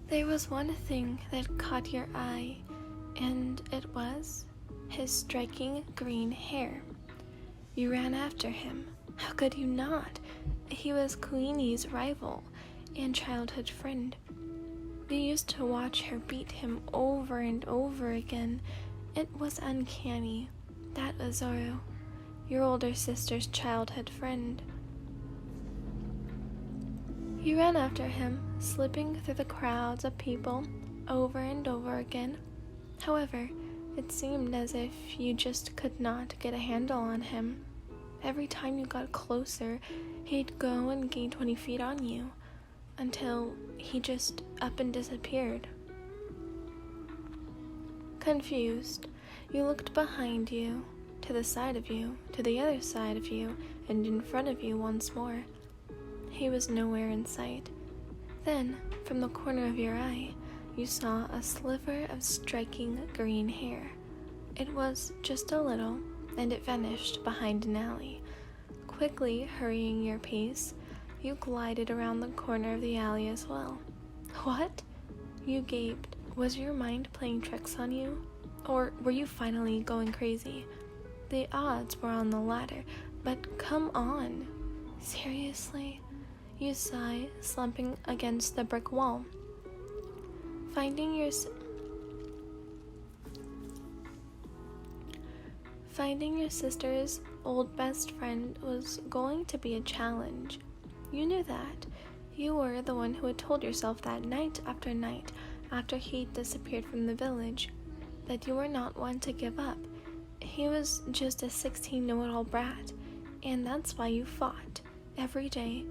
There was one thing that caught your eye, and it was his striking green hair. You ran after him. How could you not? He was Queenie's rival and childhood friend. You used to watch her beat him over and over again. It was uncanny. That was Zoro, your older sister's childhood friend. You ran after him, slipping through the crowds of people over and over again. However, it seemed as if you just could not get a handle on him. Every time you got closer, he'd go and gain 20 feet on you, until he just up and disappeared. Confused, you looked behind you, to the side of you, to the other side of you, and in front of you once more. He was nowhere in sight. Then, from the corner of your eye, you saw a sliver of striking green hair. It was just a little, and it vanished behind an alley. Quickly hurrying your pace, you glided around the corner of the alley as well. What? You gaped. Was your mind playing tricks on you? Or were you finally going crazy? The odds were on the latter, but come on. Seriously? You sigh, slumping against the brick wall. Finding your sister's old best friend was going to be a challenge. You knew that. You were the one who had told yourself that night after he disappeared from the village, that you were not one to give up. He was just a 16 know-it-all brat, and that's why you fought every day,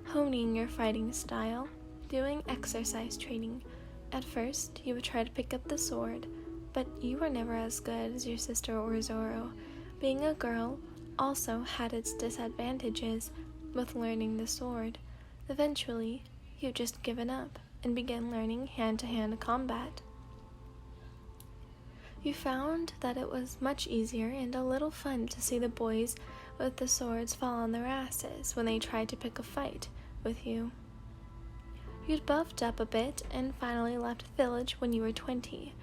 honing your fighting style, doing exercise training. At first, you would try to pick up the sword, but you were never as good as your sister or Zoro. Being a girl also had its disadvantages with learning the sword. Eventually, you just given up and began learning hand-to-hand combat. You found that it was much easier and a little fun to see the boys with the swords fall on their asses when they tried to pick a fight with you. You'd buffed up a bit and finally left the village when you were 20.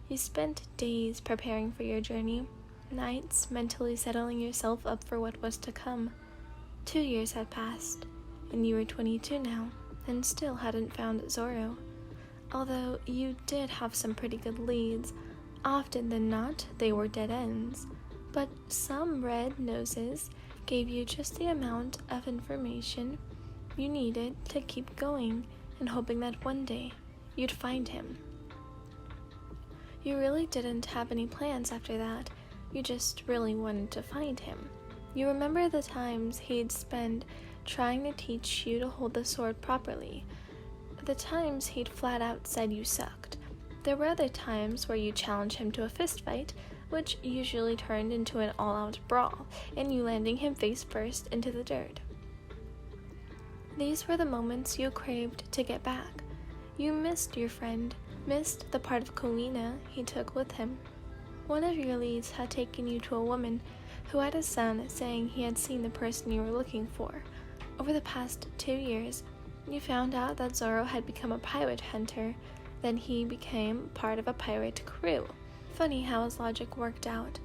You spent days preparing for your journey, nights mentally settling yourself up for what was to come. 2 years had passed, and you were 22 now, and still hadn't found Zoro. Although you did have some pretty good leads, often than not they were dead ends, but some red noses gave you just the amount of information you needed to keep going and hoping that one day you'd find him. You really didn't have any plans after that. You just really wanted to find him. You remember the times he'd spend trying to teach you to hold the sword properly. The times he'd flat out said you sucked. There were other times where you challenged him to a fist fight, which usually turned into an all-out brawl, and you landing him face first into the dirt. These were the moments you craved to get back. You missed your friend, missed the part of Quenya he took with him. One of your leads had taken you to a woman who had a son saying he had seen the person you were looking for. Over the past 2 years, you found out that Zoro had become a pirate hunter. Then he became part of a pirate crew. Funny how his logic worked out.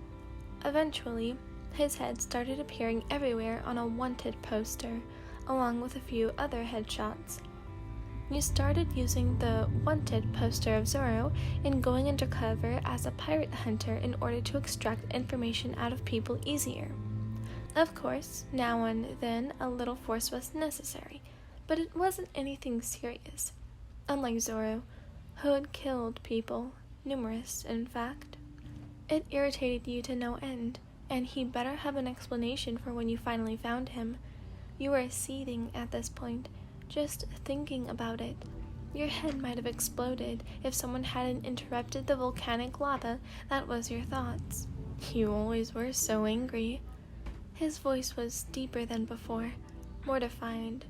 Eventually, his head started appearing everywhere on a wanted poster, along with a few other headshots. You started using the wanted poster of Zoro and going undercover as a pirate hunter in order to extract information out of people easier. Of course, now and then a little force was necessary, but it wasn't anything serious. Unlike Zoro, who had killed people, numerous in fact. It irritated you to no end, and he better have an explanation for when you finally found him. You were seething at this point, just thinking about it. Your head might have exploded if someone hadn't interrupted the volcanic lava that was your thoughts. You always were so angry. His voice was deeper than before, mortified,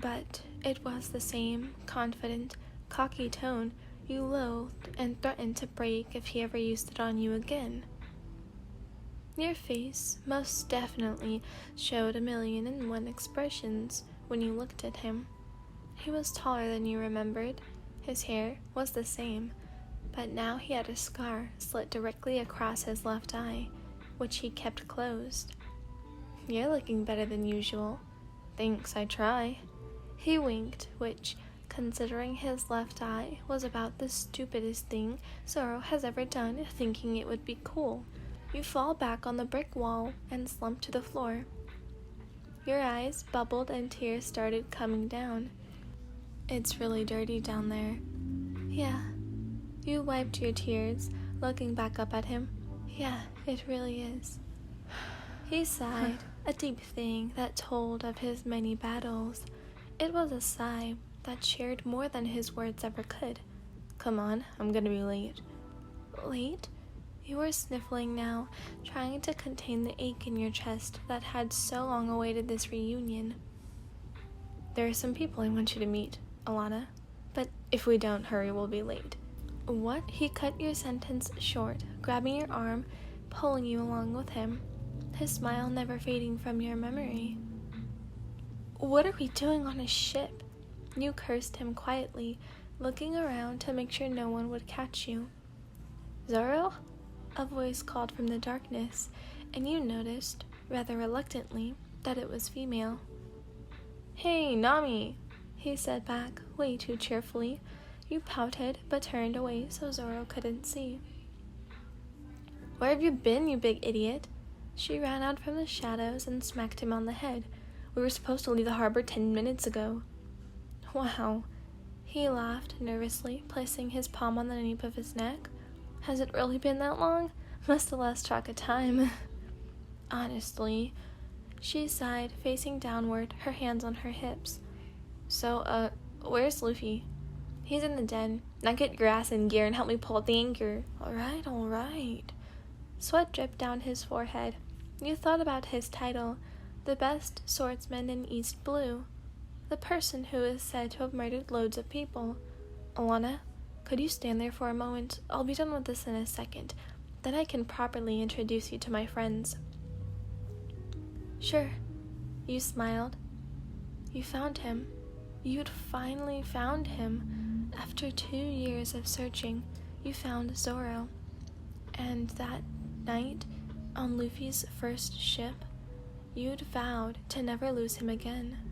but it was the same confident, cocky tone you loathed and threatened to break if he ever used it on you again. Your face most definitely showed 1,000,001 expressions when you looked at him. He was taller than you remembered, His hair was the same, but now he had a scar slit directly across his left eye, which he kept closed. "You're looking better than usual." "Thanks, I try." He winked, which, considering his left eye, was about the stupidest thing Zoro has ever done, thinking it would be cool. You fall back on the brick wall and slump to the floor. Your eyes bubbled and tears started coming down. "It's really dirty down there." "Yeah." You wiped your tears, looking back up at him. "Yeah, it really is." He sighed, a deep thing that told of his many battles. It was a sigh that shared more than his words ever could. "Come on, I'm gonna be late." "Late?" You were sniffling now, trying to contain the ache in your chest that had so long awaited this reunion. "There are some people I want you to meet, Allanah. But if we don't hurry, we'll be late." "What?" He cut your sentence short, grabbing your arm, pulling you along with him, his smile never fading from your memory. "What are we doing on a ship?" You cursed him quietly, looking around to make sure no one would catch you. "Zoro?" A voice called from the darkness, and you noticed, rather reluctantly, that it was female. "Hey, Nami!" he said back, way too cheerfully. You pouted, but turned away so Zoro couldn't see. "Where have you been, you big idiot?" She ran out from the shadows and smacked him on the head. "We were supposed to leave the harbor 10 minutes ago." "Wow." He laughed nervously, placing his palm on the nape of his neck. "Has it really been that long? Must have lost track of time." "Honestly," she sighed, facing downward, her hands on her hips. So, where's Luffy?" "He's in the den. Now get your ass in gear and help me pull up the anchor." All right. Sweat dripped down his forehead. You thought about his title, the best swordsman in East Blue, the person who is said to have murdered loads of people. "Allanah, could you stand there for a moment? I'll be done with this in a second. Then I can properly introduce you to my friends." "Sure." You smiled. You found him. You'd finally found him. After 2 years of searching, you found Zoro. And that night, on Luffy's first ship, you'd vowed to never lose him again.